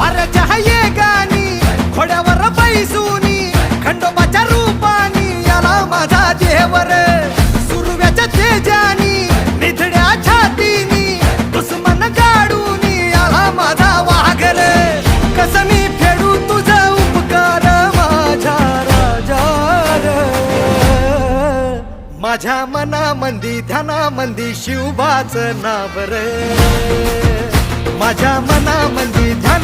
वाऱ्याच्या ये गाणी घोड्यावर बैसूनी खंडोबाच्या रूपानी याला माझा देवर सुरव्याच्या तेजानी निधड्या छातीनी दुश्मन गाडूनी याला माझा वाघर कसं मी फेडू तुझा उपकार माझ्या राजा माझ्या मनामंदी ध्यानामंदी शिवबाचं नाव रे माझ्या मनामंदी ध्यान